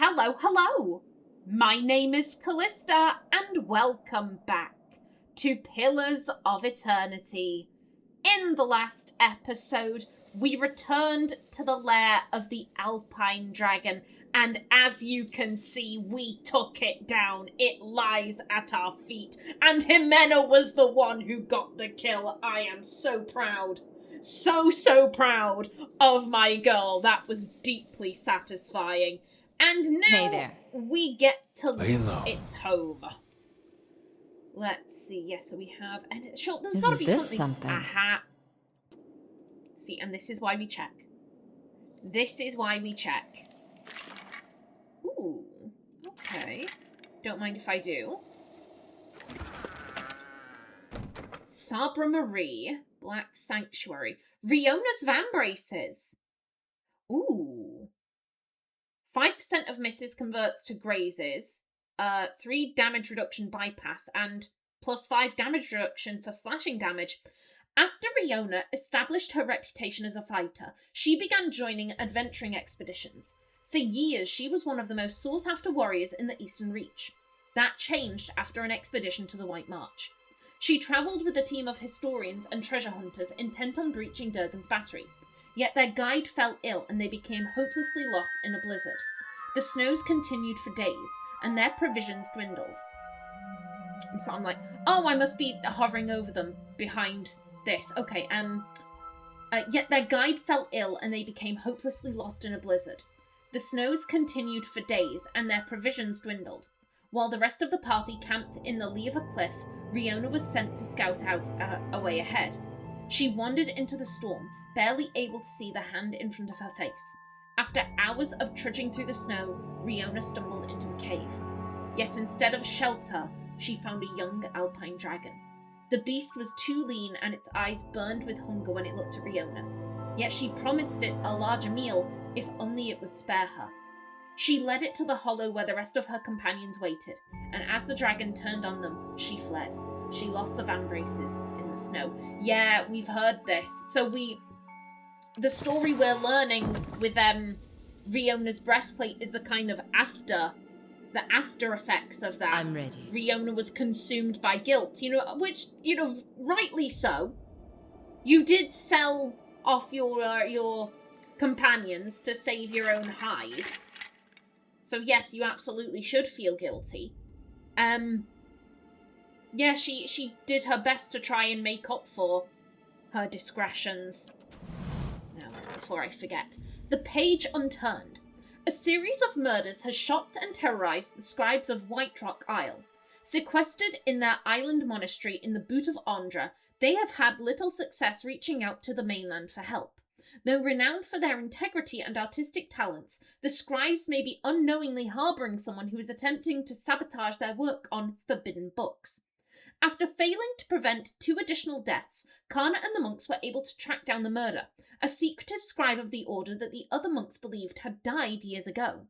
Hello, hello! My name is Callista, and welcome back to Pillars of Eternity. In the last episode, we returned to the lair of the alpine dragon, and as you can see, we took it down. It lies at our feet, and Ximena was the one who got the kill. I am so proud. So proud of my girl. That was deeply satisfying. And now we get to loot its home. Let's see. Yes, so we have... And sure, there's got to be something. Aha. See, and this is why we check. This is why we check. Ooh. Okay. Don't mind if I do. Sabra Marie. Black Sanctuary. Riona's Van Braces. Ooh. 5% of misses converts to grazes, 3 damage reduction bypass, and plus 5 damage reduction for slashing damage. After Riona established her reputation as a fighter, she began joining adventuring expeditions. For years, she was one of the most sought-after warriors in the Eastern Reach. That changed after an expedition to the White March. She travelled with a team of historians and treasure hunters intent on breaching Durgan's battery. Yet their guide fell ill and they became hopelessly lost in a blizzard. The snows continued for days, and their provisions dwindled. So I'm like, oh, I must be hovering over them behind this. Okay, yet their guide fell ill and they became hopelessly lost in a blizzard. The snows continued for days, and their provisions dwindled. While the rest of the party camped in the lee of a cliff, Riona was sent to scout out a way ahead. She wandered into the storm, barely able to see the hand in front of her face. After hours of trudging through the snow, Riona stumbled into a cave. Yet instead of shelter, she found a young alpine dragon. The beast was too lean and its eyes burned with hunger when it looked at Riona. Yet she promised it a larger meal if only it would spare her. She led it to the hollow where the rest of her companions waited, and as the dragon turned on them, she fled. She lost the van braces in the snow. Yeah, we've heard this. So the story we're learning with Riona's breastplate is the kind of the after effects of that. I'm ready. Riona was consumed by guilt, which, rightly so. You did sell off your companions to save your own hide. So yes, you absolutely should feel guilty. Yeah, she did her best to try and make up for her discretions. Now, before I forget. The Page Unturned. A series of murders has shocked and terrorized the scribes of White Rock Isle. Sequestered in their island monastery in the Boot of Ondra, they have had little success reaching out to the mainland for help. Though renowned for their integrity and artistic talents, the scribes may be unknowingly harbouring someone who is attempting to sabotage their work on forbidden books. After failing to prevent 2 additional deaths, Kana and the monks were able to track down the murder, a secretive scribe of the order that the other monks believed had died years ago.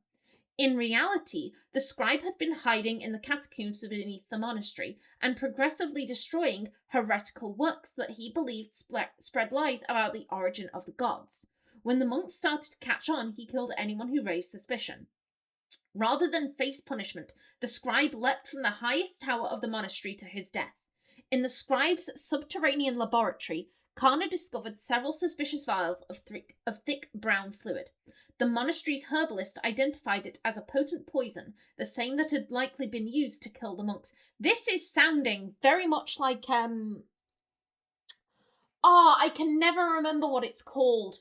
In reality, the scribe had been hiding in the catacombs beneath the monastery and progressively destroying heretical works that he believed spread lies about the origin of the gods. When the monks started to catch on, he killed anyone who raised suspicion. Rather than face punishment, the scribe leapt from the highest tower of the monastery to his death. In the scribe's subterranean laboratory, Kana discovered several suspicious vials of thick brown fluid. The monastery's herbalist identified it as a potent poison, the same that had likely been used to kill the monks. This is sounding very much like, I can never remember what it's called.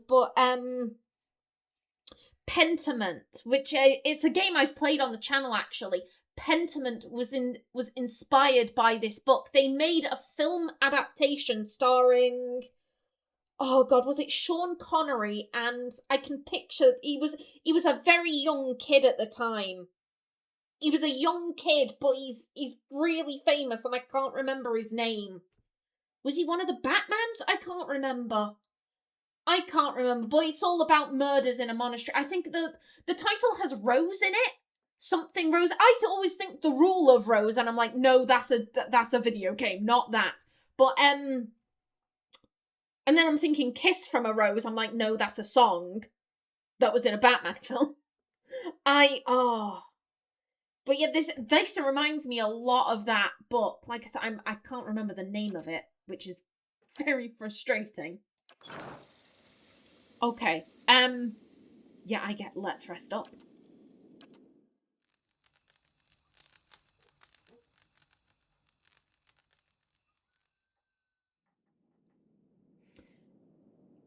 But, Pentiment, which it's a game I've played on the channel, actually. Pentiment was inspired by this book. They made a film adaptation starring... Oh God, was it Sean Connery? And I can picture he was a very young kid at the time. He was a young kid, but he's really famous, and I can't remember his name. Was he one of the Batmans? I can't remember, but it's all about murders in a monastery. I think the title has Rose in it. Something Rose. I always think The Rule of Rose, and I'm like, no, that's a video game, not that. But And then I'm thinking Kiss from a Rose. I'm like, no, that's a song. that was in a Batman film. But yeah, this reminds me a lot of that book. Like I said, I can't remember the name of it, which is very frustrating. Okay. Yeah, let's rest up.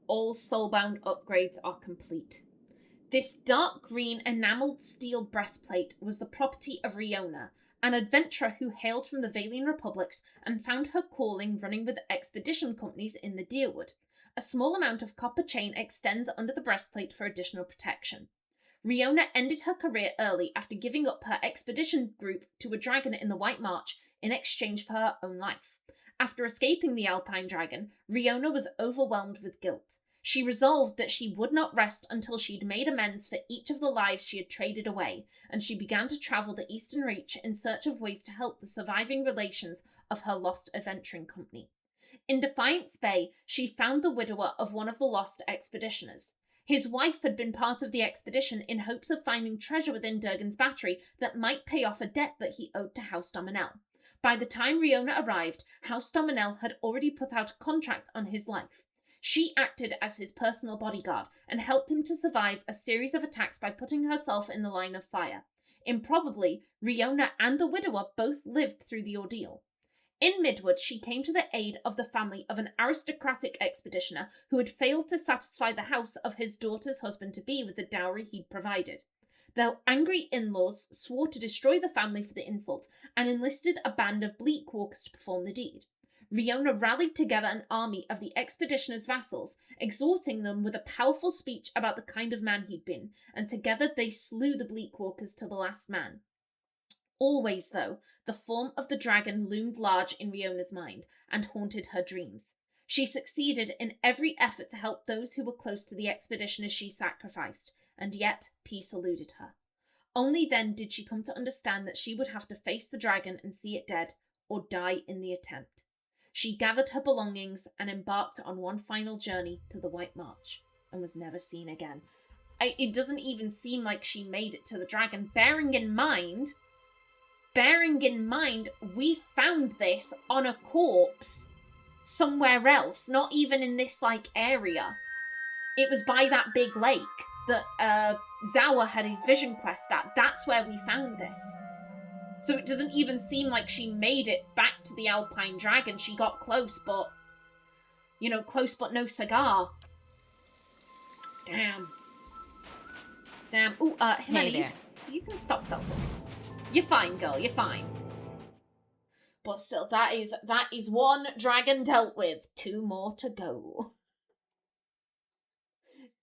All soulbound upgrades are complete. This dark green enamelled steel breastplate was the property of Riona, an adventurer who hailed from the Valian Republics and found her calling running with expedition companies in the Deerwood. A small amount of copper chain extends under the breastplate for additional protection. Riona ended her career early after giving up her expedition group to a dragon in the White March in exchange for her own life. After escaping the alpine dragon, Riona was overwhelmed with guilt. She resolved that she would not rest until she'd made amends for each of the lives she had traded away, and she began to travel the Eastern Reach in search of ways to help the surviving relations of her lost adventuring company. In Defiance Bay, she found the widower of one of the lost expeditioners. His wife had been part of the expedition in hopes of finding treasure within Durgan's battery that might pay off a debt that he owed to House Dominel. By the time Riona arrived, House Dominel had already put out a contract on his life. She acted as his personal bodyguard and helped him to survive a series of attacks by putting herself in the line of fire. Improbably, Riona and the widower both lived through the ordeal. In Midwood, she came to the aid of the family of an aristocratic expeditioner who had failed to satisfy the house of his daughter's husband-to-be with the dowry he'd provided. The angry in-laws swore to destroy the family for the insult and enlisted a band of Bleakwalkers to perform the deed. Riona rallied together an army of the expeditioner's vassals, exhorting them with a powerful speech about the kind of man he'd been, and together they slew the Bleakwalkers to the last man. Always, though, the form of the dragon loomed large in Riona's mind and haunted her dreams. She succeeded in every effort to help those who were close to the expeditioners she sacrificed, and yet peace eluded her. Only then did she come to understand that she would have to face the dragon and see it dead, or die in the attempt. She gathered her belongings and embarked on one final journey to the White March, and was never seen again. It doesn't even seem like she made it to the dragon, bearing in mind, we found this on a corpse somewhere else, not even in this, area. It was by that big lake that Zawa had his vision quest at. That's where we found this. So it doesn't even seem like she made it back to the Alpine Dragon. She got close, but... close but no cigar. Damn. Ooh, Ximena, hey there. You can stop stealthing. You're fine, girl, you're fine. But still, that is one dragon dealt with. 2 more to go.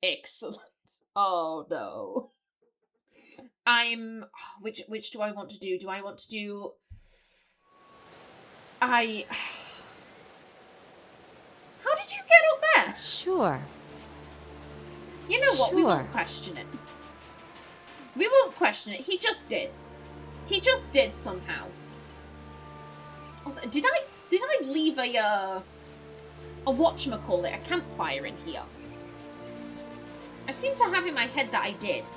Excellent. Oh, no. Which do I want to do? Do I want to do... How did you get up there? Sure. You know what? Sure. We won't question it. We won't question it. He just did. He just did somehow. Also, did I leave a whatchamacallit, a campfire in here? I seem to have in my head that I did.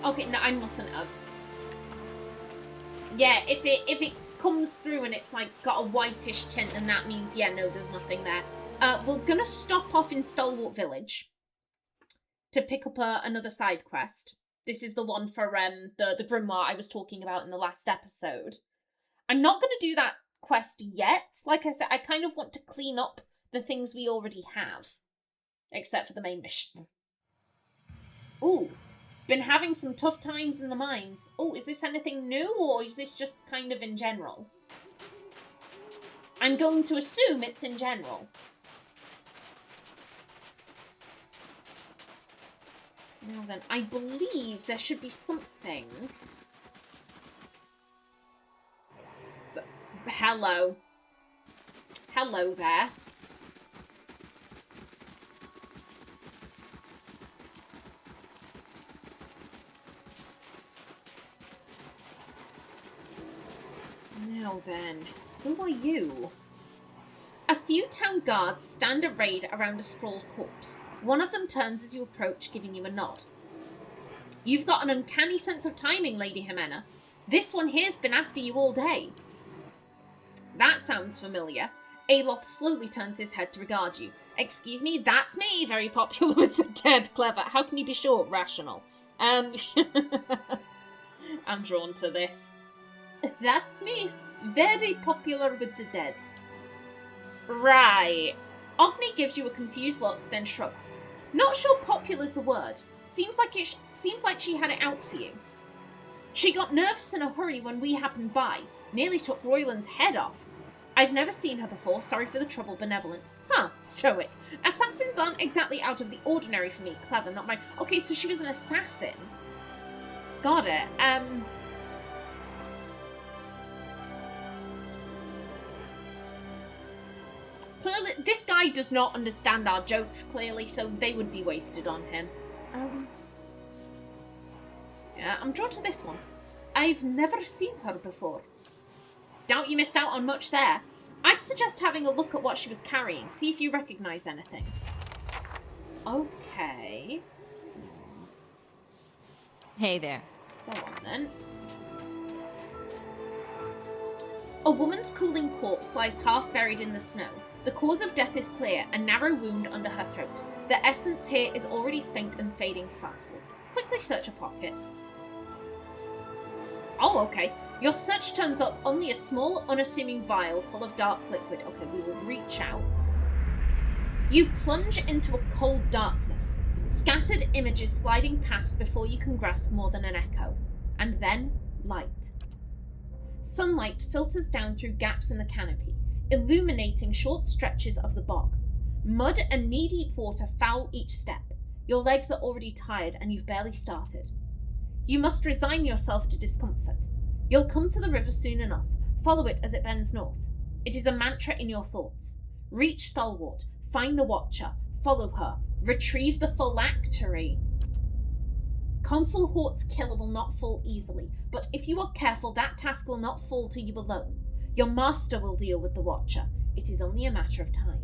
Okay, no, I mustn't have. Yeah, if it comes through and it's got a whitish tint, then that means no, there's nothing there. We're gonna stop off in Stalwart Village to pick up another side quest. This is the one for the grimoire I was talking about in the last episode. I'm not gonna do that quest yet. Like I said, I kind of want to clean up the things we already have, except for the main mission. Ooh. Been having some tough times in the mines. Oh, is this anything new, or is this just kind of in general? I'm going to assume it's in general. Now then, I believe there should be something. So, hello. Hello there. Now then, who are you? A few town guards stand arrayed around a sprawled corpse. One of them turns as you approach, giving you a nod. You've got an uncanny sense of timing, Lady Ximena. This one here's been after you all day. That sounds familiar. Aloth slowly turns his head to regard you. Excuse me, that's me, very popular with the dead. Clever. How can you be sure? Rational. I'm drawn to this. That's me, very popular with the dead. Right. Ogni gives you a confused look, then shrugs. Not sure popular's the word. Seems like she had it out for you. She got nervous in a hurry when we happened by. Nearly took Royland's head off. I've never seen her before. Sorry for the trouble, benevolent. Huh, stoic. Assassins aren't exactly out of the ordinary for me. Clever, not mine. Okay, so she was an assassin. Got it. Clearly, this guy does not understand our jokes, clearly, so they would be wasted on him. Yeah, I'm drawn to this one. I've never seen her before. Doubt you missed out on much there. I'd suggest having a look at what she was carrying, see if you recognise anything. Okay. Hey there. Go on, then. A woman's cooling corpse lies half buried in the snow. The cause of death is clear, a narrow wound under her throat. The essence here is already faint and fading fast. Quickly search her pockets. Oh, okay. Your search turns up only a small, unassuming vial full of dark liquid. Okay, we will reach out. You plunge into a cold darkness. Scattered images sliding past before you can grasp more than an echo. And then, light. Sunlight filters down through gaps in the canopy, illuminating short stretches of the bog. Mud and knee-deep water foul each step. Your legs are already tired and you've barely started. You must resign yourself to discomfort. You'll come to the river soon enough. Follow it as it bends north. It is a mantra in your thoughts. Reach Stalwart. Find the Watcher. Follow her. Retrieve the phylactery. Consul Hort's killer will not fall easily, but if you are careful, that task will not fall to you alone. Your master will deal with the Watcher. It is only a matter of time.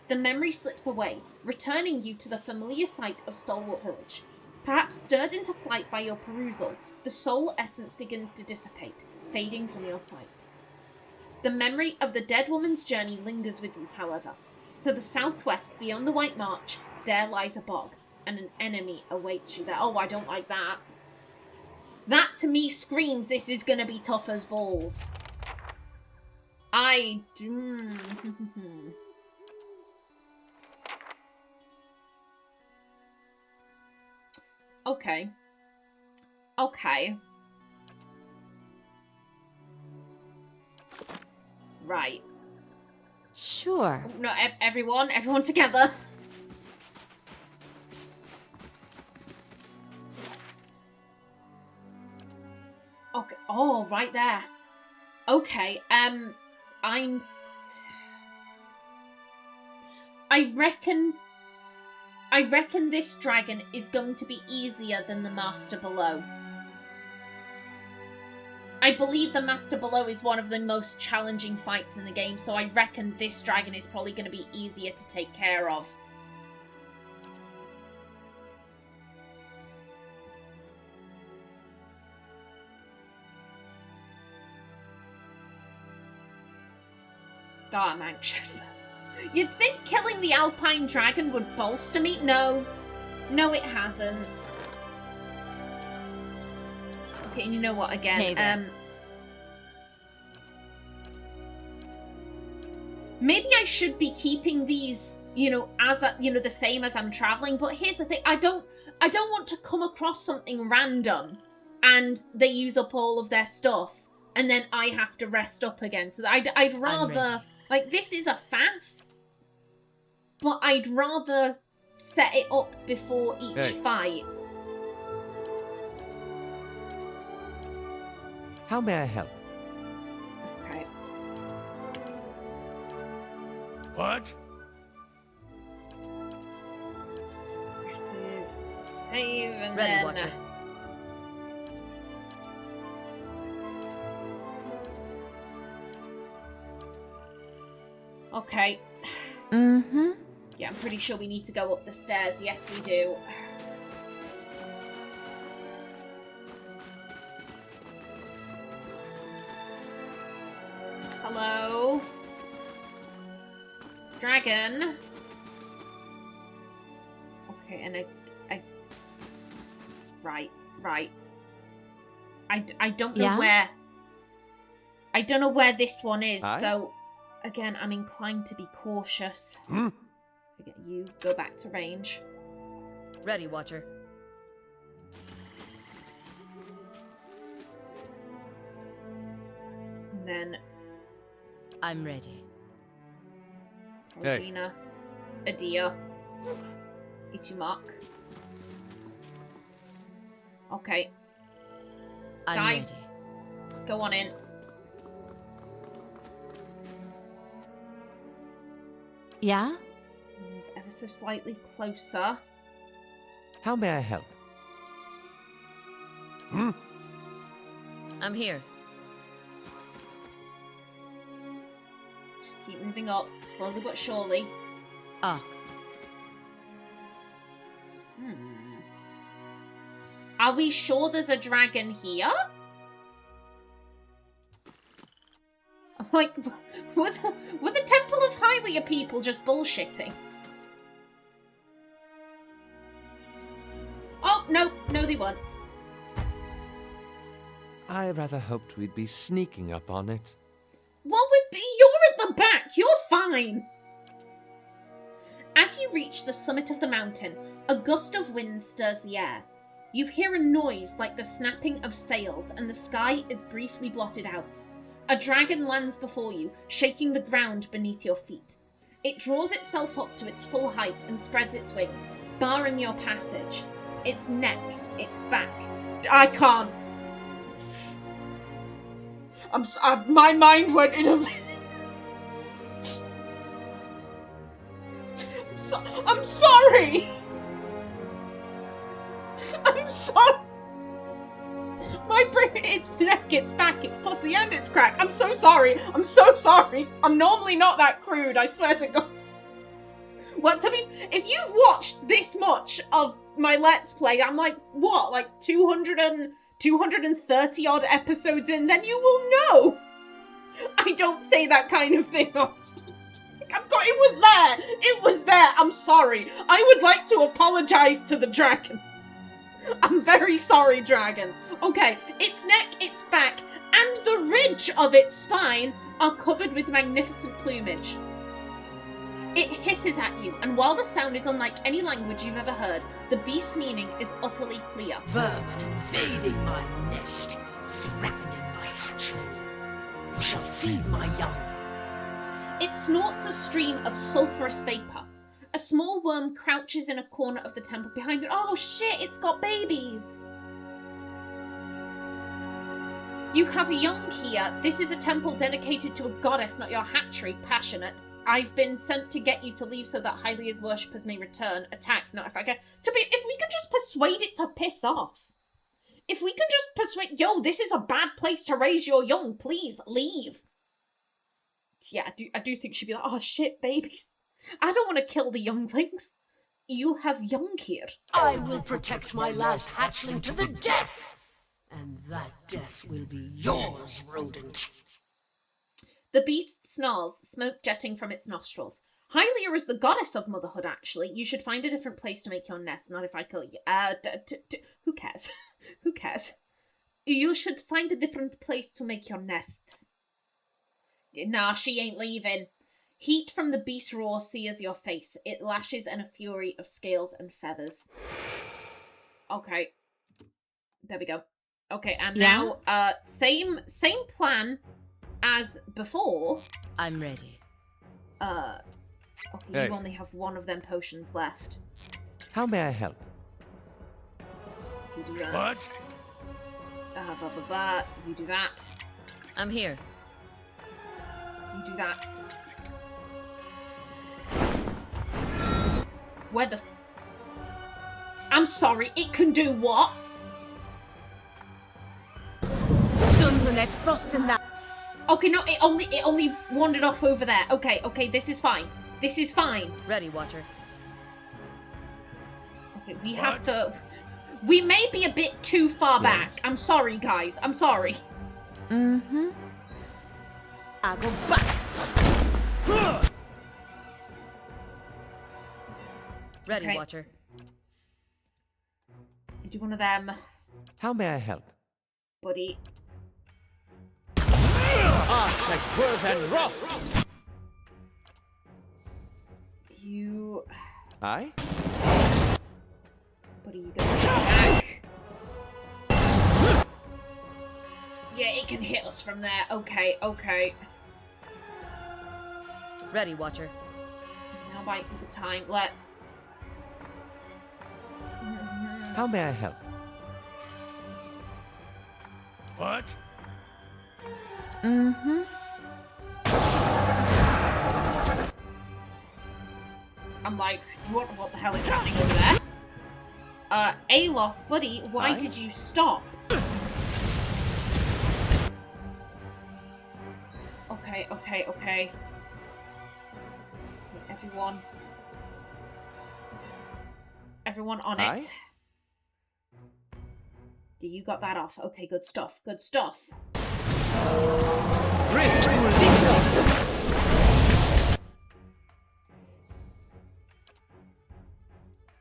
The memory slips away, returning you to the familiar sight of Stalwart Village. Perhaps stirred into flight by your perusal, the soul essence begins to dissipate, fading from your sight. The memory of the dead woman's journey lingers with you, however. To the southwest, beyond the White March, there lies a bog, and an enemy awaits you there. Oh, I don't like that. That, to me, screams this is gonna be tough as balls. I do... Okay. Okay. Right. Sure. No, everyone together. Okay. Oh, right there. Okay. I reckon this dragon is going to be easier than the Master Below. I believe the Master Below is one of the most challenging fights in the game, so I reckon this dragon is probably going to be easier to take care of. God, I'm anxious. You'd think killing the alpine dragon would bolster me? No. No, it hasn't. Okay, and you know what, again? Hey maybe I should be keeping these, as the same as I'm traveling, but here's the thing, I don't want to come across something random and they use up all of their stuff and then I have to rest up again. So I'd rather, like, this is a faff, but I'd rather set it up before each fight. How may I help? Okay. What? Aggressive, save, and Ready, then... Watcher. Okay. Mm-hmm. Yeah, I'm pretty sure we need to go up the stairs. Yes, we do. Hello? Dragon? Okay, and I... Right. I don't know where... I don't know where this one is, so... Again, I'm inclined to be cautious. Again, you go back to range. Ready, Watcher. And then... I'm ready. Regina. Adia. Itumak. Okay. I'm Guys, ready. go on in. Yeah? Move ever so slightly closer. How may I help? I'm here. Just keep moving up, slowly but surely. Ah. Are we sure there's a dragon here? Like, were the Temple of Hylea people just bullshitting? Oh, no, they weren't. I rather hoped we'd be sneaking up on it. Well, you're at the back, you're fine. As you reach the summit of the mountain, a gust of wind stirs the air. You hear a noise like the snapping of sails, and the sky is briefly blotted out. A dragon lands before you, shaking the ground beneath your feet. It draws itself up to its full height and spreads its wings, barring your passage. Its neck, its back. I can't. My mind went in a... I'm sorry! I'm sorry! My brain, its neck, its back, its pussy, and its crack. I'm so sorry. I'm so sorry. I'm normally not that crude, I swear to God. Well, if you've watched this much of my Let's Play, I'm like, what, like 230 odd episodes in, then you will know. I don't say that kind of thing often. It was there. I'm sorry. I would like to apologize to the dragon. I'm very sorry, dragon. Okay, its neck, its back, and the ridge of its spine are covered with magnificent plumage. It hisses at you, and while the sound is unlike any language you've ever heard, the beast's meaning is utterly clear. Vermin invading my nest, threatening my hatchling. You shall feed my young. It snorts a stream of sulphurous vapor. A small worm crouches in a corner of the temple behind it. Oh shit, it's got babies! You have a young here. This is a temple dedicated to a goddess, not your hatchery, passionate. I've been sent to get you to leave so that Hylea's worshippers may return. Attack, not if I get... If we can just persuade it to piss off. If we can just persuade... Yo, this is a bad place to raise your young. Please, leave. Yeah, I do think she'd be like, oh shit, babies. I don't want to kill the younglings. You have young here. I will protect my last hatchling to the death. And that death will be yours, rodent. The beast snarls, smoke jetting from its nostrils. Hylea is the goddess of motherhood, actually. You should find a different place to make your nest, not if I kill you. Who cares? Who cares? You should find a different place to make your nest. Nah, she ain't leaving. Heat from the beast's roar sears your face. It lashes in a fury of scales and feathers. Okay. There we go. Okay, and now, same plan as before. I'm ready. Okay, Hey. you only have one of them potions left. How may I help? You do that. What? You do that. I'm here. You do that. Where the... I'm sorry, it can do what? Okay, no, it only wandered off over there. Okay, this is fine. This is fine. Ready, Watcher. Okay, we have to... We may be a bit too far back. I'm sorry, guys. I'm sorry. Mm-hmm. I go bust. Ready, Okay. Watcher. You do one of them, How may I help? buddy. Arts like worth and rough! You... Aye? Buddy, you go back. Yeah, it can hit us from there. Okay. Ready, Watcher. Now might be the time. Let's... How may I help? What? Mm-hmm. I'm like, what the hell is happening over there? Alof, buddy, why Aye? did you stop? Okay. Everyone on Aye? it. Yeah, you got that off. Okay, good stuff. Rift will lead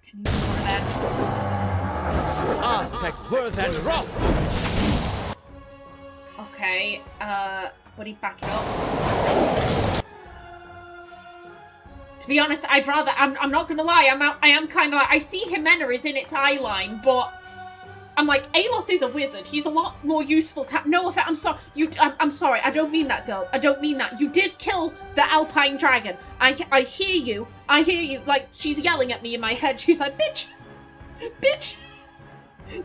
Can you do one of them? Arts like worth and rough! Okay, buddy, back it up. To be honest, I'd rather... I'm not gonna lie, I am kind of like... I see Ximena is in its eye line, but... I'm like, Aloth is a wizard. He's a lot more useful to... No offense, I'm sorry. I'm sorry, I don't mean that, girl. I don't mean that. You did kill the alpine dragon. I hear you. Like, she's yelling at me in my head. She's like, bitch!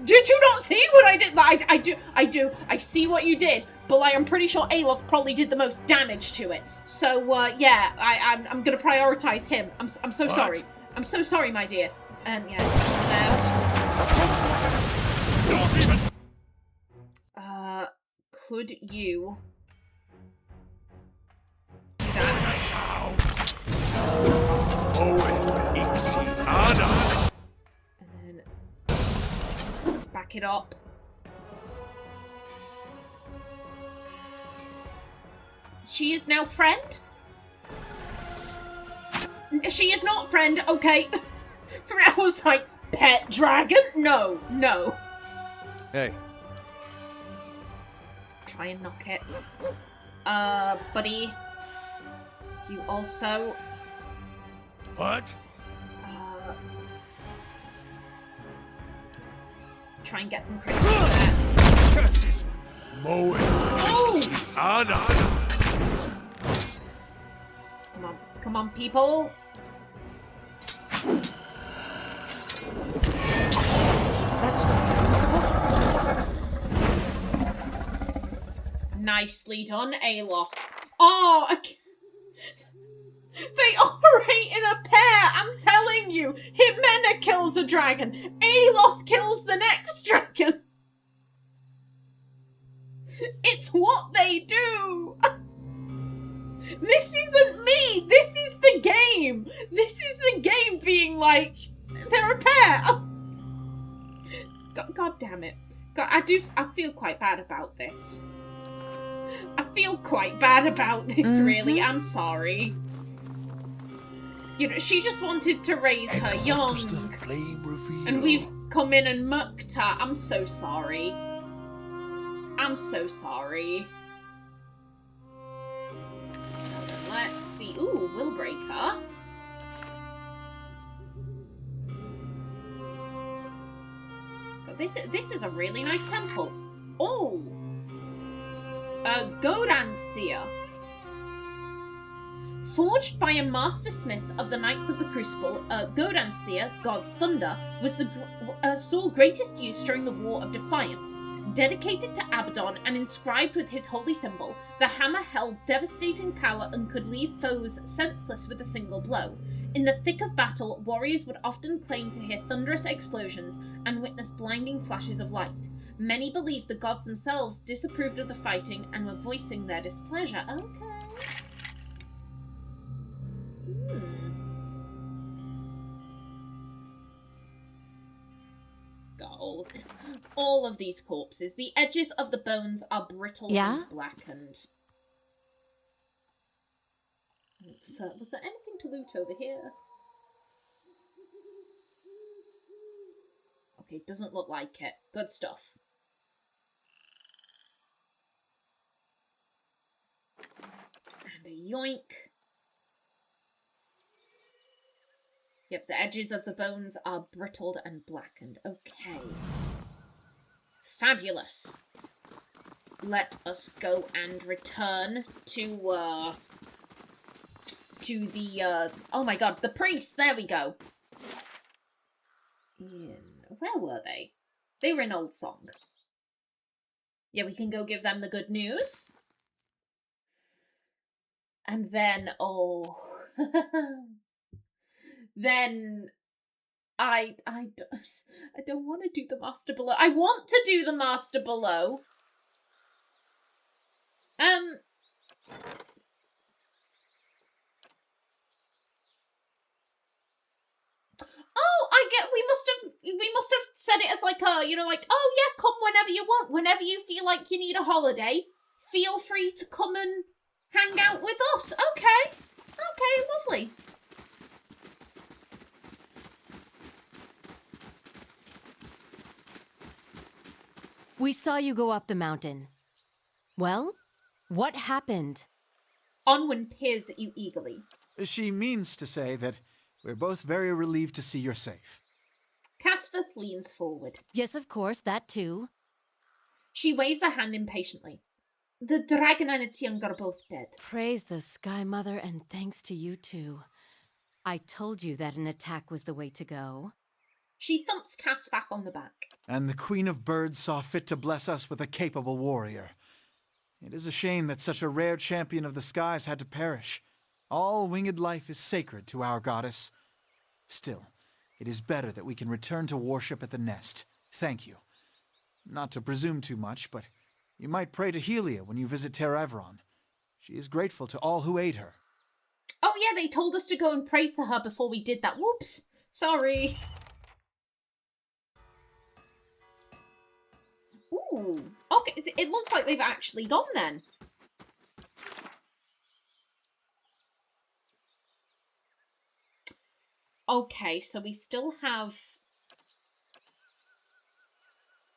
Did you not see what I did? Like, I do. I see what you did. But like, I'm pretty sure Aloth probably did the most damage to it. So, yeah, I'm gonna prioritize him. I'm so sorry. I'm so sorry, my dear. Yeah. Not even. Could you... Ximena. And then... Back it up. She is now friend? She is not friend, okay. For I was like, pet dragon? No. Hey, Try and knock it. Buddy. You also... What? Try and get some crit there. Justice. Moe Ximena. Come on, people. Nicely done, Alof. Oh, they operate in a pair, I'm telling you. Ximena kills a dragon. Alof kills the next dragon. It's what they do. This isn't me. This is the game. This is the game being like, they're a pair. God damn it. God, I feel quite bad about this. Really. I'm sorry. You know, she just wanted to raise her young. And we've come in and mucked her. I'm so sorry. Let's see. Ooh, Willbreaker. But this is a really nice temple. Oh! Godan's Spear. Forged by a master smith of the Knights of the Crucible, Godan's Spear, God's Thunder, was saw greatest use during the War of Defiance. Dedicated to Abaddon and inscribed with his holy symbol, the hammer held devastating power and could leave foes senseless with a single blow. In the thick of battle, warriors would often claim to hear thunderous explosions and witness blinding flashes of light. Many believe the gods themselves disapproved of the fighting and were voicing their displeasure. Okay. Got all of these corpses. The edges of the bones are brittle and blackened. So, was there anything to loot over here? Okay, doesn't look like it. Good stuff. And a yoink. Yep, the edges of the bones are brittled and blackened. Okay. Fabulous. Let us go and return to the, oh my god, the priests! There we go. Where were they? They were in Old Song. Yeah, we can go give them the good news. And then, oh... then... I don't want to do the Master Below. I want to do the Master Below. Oh, I get. We must have said it as like a, you know, like, oh yeah, come whenever you want, whenever you feel like you need a holiday. Feel free to come and hang out with us. Okay, okay, lovely. We saw you go up the mountain. Well, what happened? Onwin peers at you eagerly. She means to say that we're both very relieved to see you're safe. Casfith leans forward. Yes, of course, that too. She waves a hand impatiently. The dragon and its young are both dead. Praise the Sky Mother, and thanks to you too. I told you that an attack was the way to go. She thumps Casfith on the back. And the Queen of Birds saw fit to bless us with a capable warrior. It is a shame that such a rare champion of the skies had to perish. All winged life is sacred to our goddess. Still, it is better that we can return to worship at the nest. Thank you. Not to presume too much, but you might pray to Hylea when you visit Ter Everon. She is grateful to all who aid her. Oh yeah, they told us to go and pray to her before we did that. Whoops. Sorry. Ooh. Okay, it looks like they've actually gone then. Okay, so we still have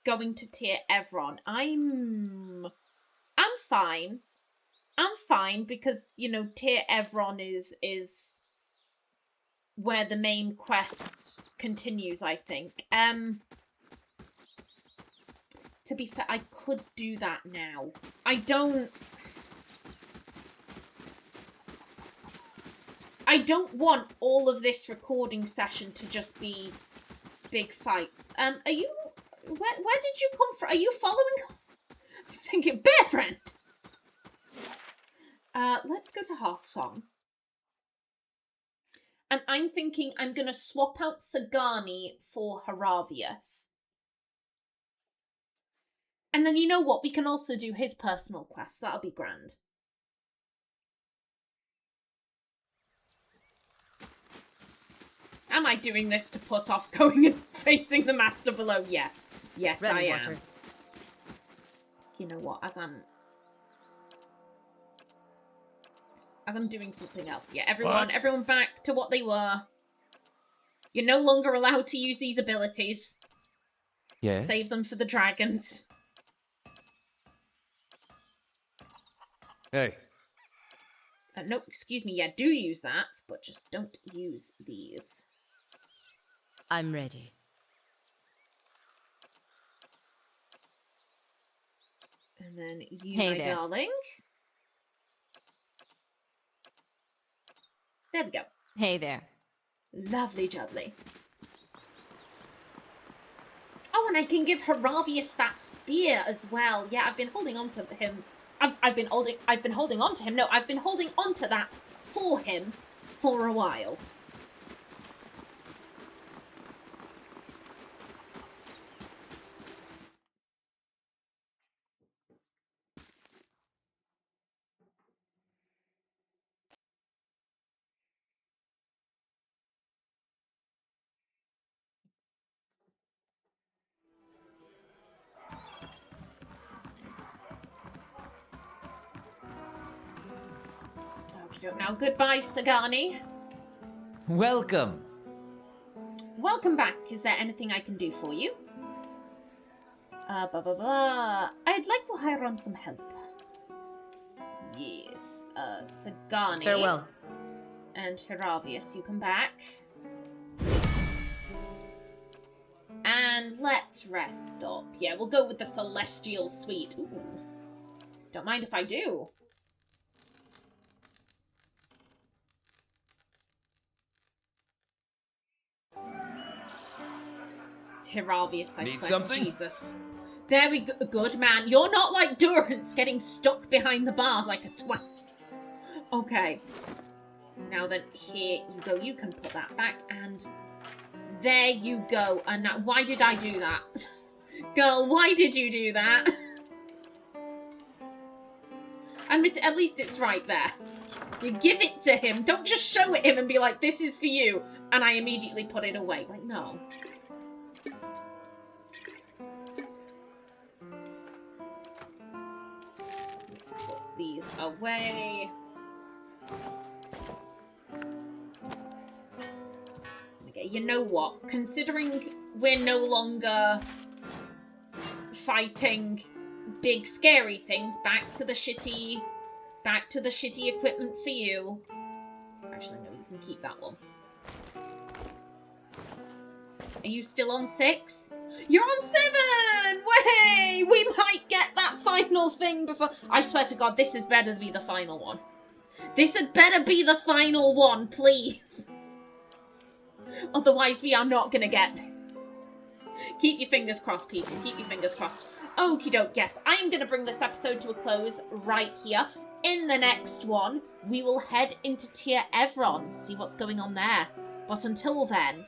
going to Ter Everon. I'm fine. I'm fine because, you know, Ter Everon is where the main quest continues, I think. To be fair, I could do that now. I don't want all of this recording session to just be big fights. Are you... Where did you come from? Are you following us? I'm thinking, bear friend! Let's go to Hearthsong. And I'm thinking I'm going to swap out Sagani for Haravius. And then you know what? We can also do his personal quest. That'll be grand. Am I doing this to put off going and facing the Master Below? Yes. Yes, Ready, I am. Watcher. You know what? As I'm doing something else. Yeah, everyone back to what they were. You're no longer allowed to use these abilities. Yes? Save them for the dragons. Hey. No, excuse me. Yeah, do use that, but just don't use these. I'm ready. And then you, Hey my there. darling. There we go. Hey there. Lovely jubbly. Oh, and I can give Haravius that spear as well. Yeah, I've been holding on to him. I've been holding on to him. No, I've been holding on to that for him for a while. Don't know. Goodbye, Sagani. Welcome. Welcome back. Is there anything I can do for you? I'd like to hire on some help. Yes. Sagani. Farewell. And Heravius, you come back. And let's rest up. Yeah, we'll go with the Celestial Suite. Ooh. Don't mind if I do. Heravius, I Need swear something? to Jesus. There we go. Good man. You're not like Durance getting stuck behind the bar like a twat. Okay. Now then, here you go. You can put that back, and there you go. And now, why did I do that? Girl, why did you do that? Admit, at least it's right there. You give it to him. Don't just show it him and be like, this is for you. And I immediately put it away. Like, no. Let's put these away. Okay, you know what? Considering we're no longer fighting big scary things, back to the shitty equipment for you. Actually, no, you can keep that one. Are you still on 6? You're on 7! Way! We might get that final thing before... I swear to God, this is better to be the final one. This had better be the final one, please. Otherwise, we are not going to get this. Keep your fingers crossed, people. Keep your fingers crossed. Okie doke, yes. I am going to bring this episode to a close right here. In the next one, we will head into Tier Evron, see what's going on there. But until then,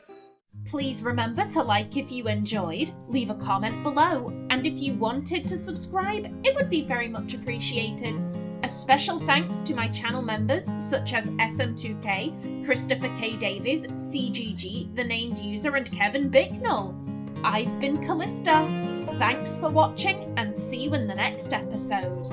please remember to like if you enjoyed, leave a comment below, and if you wanted to subscribe, it would be very much appreciated. A special thanks to my channel members such as SM2K, Christopher K. Davies, CGG, The Named User, and Kevin Bicknell. I've been Callista. Thanks for watching, and see you in the next episode.